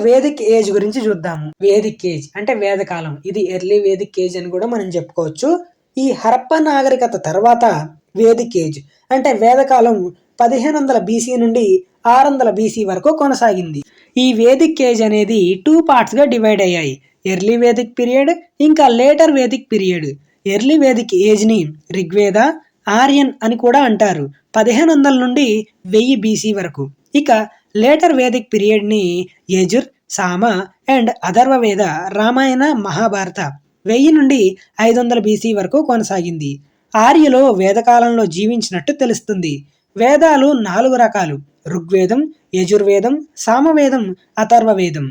Vedic age గురించి చూద్దాము. Vedic age అంటే వేదకాలం, ఇది ఎర్లీ వేదిక్ ఏజ్ అని కూడా మనం చెప్పుకోవచ్చు. ఈ హరప్ప నాగరికత తర్వాత వేదిక్ ఏజ్ అంటే వేదకాలం 1500 బీసీ నుండి 600 బీసీ వరకు కొనసాగింది. ఈ వేదిక్ ఏజ్ అనేది 2 పార్ట్స్గా డివైడ్ అయ్యాయి, ఎర్లీ వేదిక్ పీరియడ్ ఇంకా later Vedic period. Early Vedic ఏజ్ని ఋగ్వేద, ఆర్యన్ అని కూడా అంటారు, 1500 నుండి 1000 బీసీ వరకు. ఇక లేటర్ వేదిక్ పీరియడ్ని యజుర్, సామ అండ్ అథర్వవేద, రామాయణ, మహాభారత 1000 నుండి 500 బీసీ వరకు కొనసాగింది. ఆర్యులు వేదకాలంలో జీవించినట్టు తెలుస్తుంది. వేదాలు 4 రకాలు: ఋగ్వేదం, యజుర్వేదం, సామవేదం, అథర్వవేదం.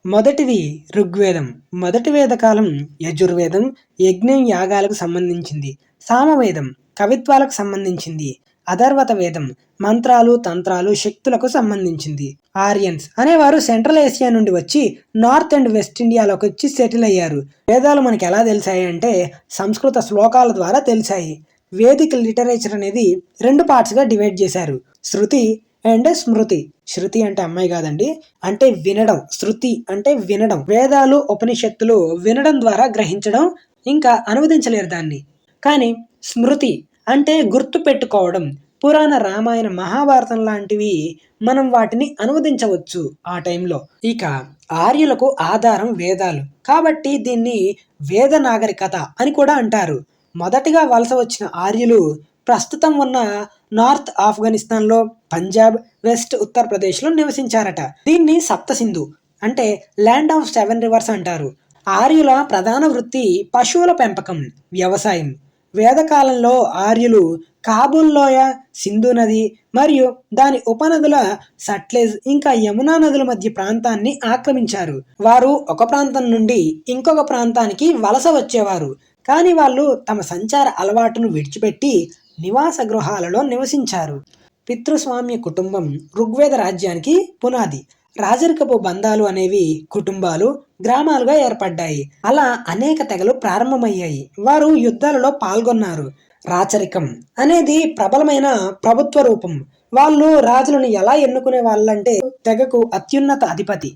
మొదటిది ఋగ్వేదం. మొదటి వేదకాలం యజుర్వేదం యజ్ఞం యాగాలకు సంబంధించింది, సామవేదం కవిత్వాలకు సంబంధించింది, అథర్వత వేదం మంత్రాలు తంత్రాలు శక్తులకు సంబంధించింది. ఆర్యన్స్ అనేవారు సెంట్రల్ ఏషియా నుండి వచ్చి నార్త్ అండ్ వెస్ట్ ఇండియాలోకి వచ్చి సెటిల్ అయ్యారు. వేదాలు మనకి ఎలా తెలిసాయి అంటే సంస్కృత శ్లోకాల ద్వారా తెలిసాయి. వేదిక లిటరేచర్ అనేది 2 పార్ట్స్గా డివైడ్ చేశారు, శృతి అండ్ స్మృతి. శృతి అంటే అమ్మాయి కాదండి, అంటే వినడం. శృతి అంటే వినడం. వేదాలు ఉపనిషత్తులు వినడం ద్వారా గ్రహించడం, ఇంకా అనువదించలేరు దాన్ని. కానీ స్మృతి అంటే గుర్తు పెట్టుకోవడం. పురాణ రామాయణ మహాభారతం లాంటివి మనం వాటిని అనువదించవచ్చు ఆ టైంలో. ఇక ఆర్యులకు ఆధారం వేదాలు కాబట్టి దీన్ని వేద నాగరికత అని కూడా అంటారు. మొదటిగా వలస వచ్చిన ఆర్యులు ప్రస్తుతం ఉన్న నార్త్ ఆఫ్ఘనిస్తాన్లో, పంజాబ్, వెస్ట్ ఉత్తరప్రదేశ్లో నివసించారట. దీన్ని సప్త సింధు అంటే ల్యాండ్ ఆఫ్ 7 రివర్స్ అంటారు. ఆర్యుల ప్రధాన వృత్తి పశువుల పెంపకం, వ్యవసాయం. వేదకాలంలో ఆర్యులు కాబూల్ లోయ, సింధు నది మరియు దాని ఉపనదుల సట్లెజ్ ఇంకా యమునా నదుల మధ్య ప్రాంతాన్ని ఆక్రమించారు. వారు ఒక ప్రాంతం నుండి ఇంకొక ప్రాంతానికి వలస వచ్చేవారు, కానీ వాళ్ళు తమ సంచార అలవాటును విడిచిపెట్టి నివాస గృహాలలో నివసించారు. పితృస్వామ్య కుటుంబం ఋగ్వేద రాజ్యానికి పునాది. రాజరికపు బంధాలు అనేవి కుటుంబాలు, గ్రామాలుగా ఏర్పడ్డాయి. అలా అనేక తెగలు ప్రారంభమయ్యాయి. వారు యుద్ధాలలో పాల్గొన్నారు. రాచరికం అనేది ప్రబలమైన ప్రభుత్వ రూపం. వాళ్ళు రాజులను ఎలా ఎన్నుకునే వాళ్ళంటే తెగకు అత్యున్నత అధిపతి,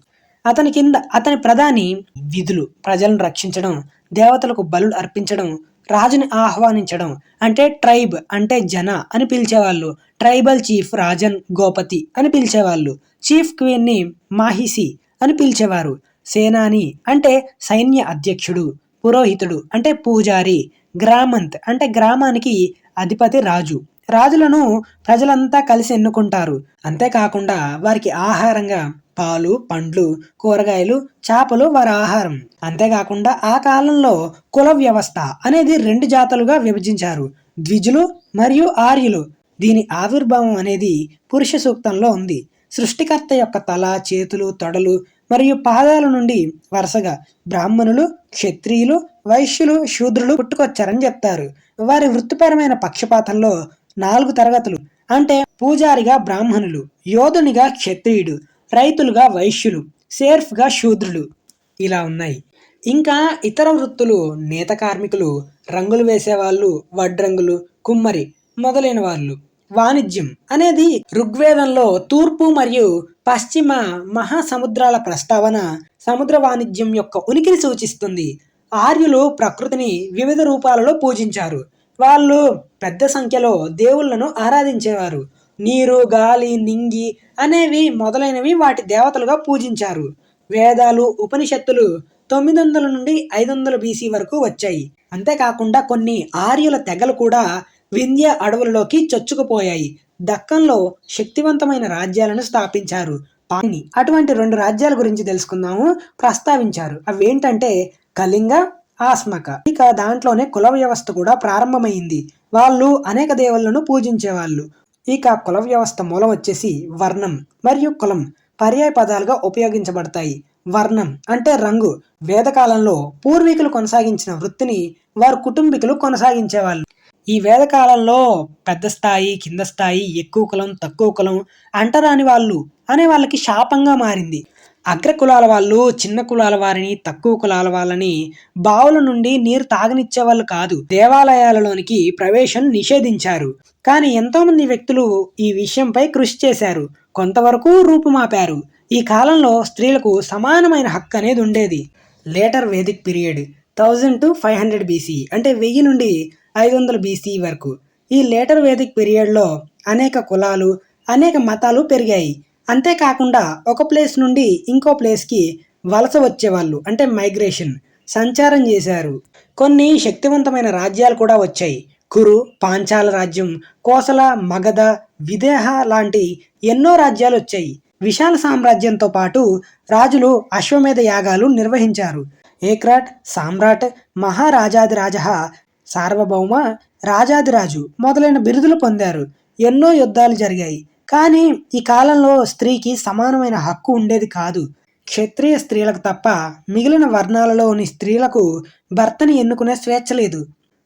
అతని కింద అతని ప్రధాని. విధులు: ప్రజలను రక్షించడం, దేవతలకు బలులు అర్పించడం, రాజుని ఆహ్వానించడం. అంటే ట్రైబ్ అంటే జన అని పిలిచేవాళ్ళు. ట్రైబల్ చీఫ్ రాజన్, గోపతి అని పిలిచేవాళ్ళు. చీఫ్ క్వీన్ని మాహిసి అని పిలిచేవారు. సేనాని అంటే సైన్య అధ్యక్షుడు. పురోహితుడు అంటే పూజారి. గ్రామంత్ అంటే గ్రామానికి అధిపతి రాజు. రాజులను ప్రజలంతా కలిసి ఎన్నుకుంటారు. అంతేకాకుండా వారికి ఆహారంగా పాలు, పండ్లు, కూరగాయలు, చేపలు వారి ఆహారం. అంతేకాకుండా ఆ కాలంలో కుల వ్యవస్థ అనేది 2 జాతులుగా విభజించారు, ద్విజులు మరియు ఆర్యులు. దీని ఆవిర్భావం అనేది పురుష సూక్తంలో ఉంది. సృష్టికర్త యొక్క తల, చేతులు, తొడలు మరియు పాదాల నుండి వరుసగా బ్రాహ్మణులు, క్షత్రియులు, వైశ్యులు, శూద్రులు పుట్టుకొచ్చారని చెప్తారు. వారి వృత్తిపరమైన పక్షపాతంలో 4 తరగతులు అంటే పూజారిగా బ్రాహ్మణులు, యోధునిగా క్షత్రియుడు, రైతులుగా వైశ్యులు, సేర్ఫ్గా శూద్రులు ఇలా ఉన్నాయి. ఇంకా ఇతర వృత్తులు నేత కార్మికులు, రంగులు వేసేవాళ్ళు, వడ్రంగులు, కుమ్మరి మొదలైన వాళ్ళు. వాణిజ్యం అనేది ఋగ్వేదంలో తూర్పు మరియు పశ్చిమ మహాసముద్రాల ప్రస్తావన సముద్ర వాణిజ్యం యొక్క ఉనికిని సూచిస్తుంది. ఆర్యులు ప్రకృతిని వివిధ రూపాలలో పూజించారు. వాళ్ళు పెద్ద సంఖ్యలో దేవుళ్లను ఆరాధించేవారు. నీరు, గాలి, నింగి అనేవి మొదలైనవి వాటి దేవతలుగా పూజించారు. వేదాలు, ఉపనిషత్తులు 900 నుండి 500 బీసీ వరకు వచ్చాయి. అంతేకాకుండా కొన్ని ఆర్యుల తెగలు కూడా వింధ్య అడవులలోకి చొచ్చుకుపోయాయి. దక్కన్లో శక్తివంతమైన రాజ్యాలను స్థాపించారు. పాణిని అటువంటి 2 రాజ్యాల గురించి తెలుసుకుందాము. ప్రస్తావించారు. అవి ఏంటంటే కళింగ, ఆస్మక. ఇక దాంట్లోనే కుల వ్యవస్థ కూడా ప్రారంభమైంది. వాళ్ళు అనేక దేవుళ్లను పూజించేవాళ్ళు. ఇక కుల వ్యవస్థ మూలం వచ్చేసి వర్ణం మరియు కులం పర్యాయ పదాలుగా ఉపయోగించబడతాయి. వర్ణం అంటే రంగు. వేదకాలంలో పూర్వీకులు కొనసాగించిన వృత్తిని వారి కుటుంబీకులు కొనసాగించేవాళ్ళు. ఈ వేదకాలంలో పెద్ద స్థాయి, కింద స్థాయి, ఎక్కువ కులం, తక్కువ కులం, అంటరాని వాళ్ళు అనే వాళ్ళకి శాపంగా మారింది. అగ్ర కులాల వాళ్ళు చిన్న కులాల వారిని, తక్కువ కులాల వాళ్ళని బావుల నుండి నీరు తాగనిచ్చేవాళ్ళు కాదు. దేవాలయాలలోనికి ప్రవేశం నిషేధించారు. కానీ ఎంతోమంది వ్యక్తులు ఈ విషయంపై కృషి చేశారు, కొంతవరకు రూపుమాపారు. ఈ కాలంలో స్త్రీలకు సమానమైన హక్కు అనేది ఉండేది. Later Vedic period 1000 to 500 BC అంటే 1000 నుండి 500 బీసీ వరకు. ఈ లేటర్ వేదిక్ పీరియడ్లో అనేక కులాలు, అనేక మతాలు పెరిగాయి. అంతేకాకుండా ఒక ప్లేస్ నుండి ఇంకో ప్లేస్కి వలస వచ్చేవాళ్ళు అంటే మైగ్రేషన్ సంచారం చేశారు. కొన్ని శక్తివంతమైన రాజ్యాలు కూడా వచ్చాయి. కురు, పాంచాల రాజ్యం, కోసల, మగధ, విదేహ లాంటి ఎన్నో రాజ్యాలు వచ్చాయి. విశాల సామ్రాజ్యంతో పాటు రాజులు అశ్వమేధ యాగాలు నిర్వహించారు. ఏక్రాట్, సామ్రాట్, మహారాజాదిరాజ, సార్వభౌమ, రాజాదిరాజు మొదలైన బిరుదులు పొందారు. ఎన్నో యుద్ధాలు జరిగాయి. కానీ ఈ కాలంలో స్త్రీకి సమానమైన హక్కు ఉండేది కాదు. క్షత్రియ స్త్రీలకు తప్ప మిగిలిన వర్ణాలలోని స్త్రీలకు భర్తని ఎన్నుకునే స్వేచ్ఛ లేదు.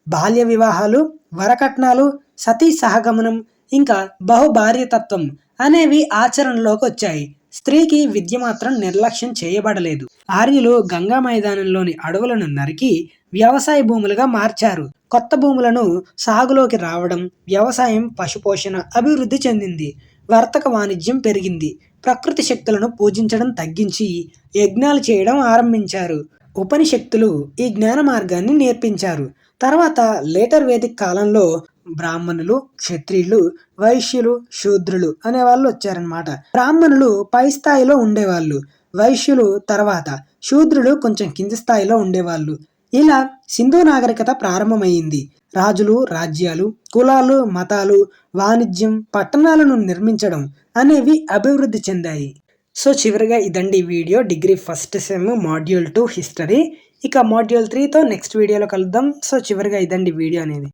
బాల్య వివాహాలు, వరకట్నాలు, సతీ సహగమనం, ఇంకా బహుభార్యతత్వం అనేవి ఆచరణలోకి వచ్చాయి. స్త్రీకి విద్య మాత్రం నిర్లక్ష్యం చేయబడలేదు. ఆర్యులు గంగా మైదానంలోని అడవులను నరికి వ్యవసాయ భూములుగా మార్చారు. కొత్త భూములను సాగులోకి రావడం, వ్యవసాయం, పశుపోషణ అభివృద్ధి చెందింది. వర్తక వాణిజ్యం పెరిగింది. ప్రకృతి శక్తులను పూజించడం తగ్గించి యజ్ఞాలు చేయడం ఆరంభించారు. ఉపనిషత్తులు ఈ జ్ఞాన మార్గాన్ని నేర్పించారు. తర్వాత లేటర్ వేదిక్ కాలంలో బ్రాహ్మణులు, క్షత్రియులు, వైశ్యులు, శూద్రులు అనే వాళ్ళు వచ్చారనమాట. బ్రాహ్మణులు పై స్థాయిలో ఉండేవాళ్ళు, వైశ్యులు తర్వాత, శూద్రులు కొంచెం కింది స్థాయిలో ఉండేవాళ్ళు. ఇలా సింధు నాగరికత ప్రారంభమైంది. రాజులు, రాజ్యాలు, కులాలు, మతాలు, వాణిజ్యం, పట్టణాలను నిర్మించడం అనేవి అభివృద్ధి చెందాయి. సో చివరిగా ఇదండి video degree first sem module 2 history. ఇక మాడ్యూల్ 3తో నెక్స్ట్ వీడియోలో కలుద్దాం. సో చివరిగా ఇదండి వీడియో అనేది.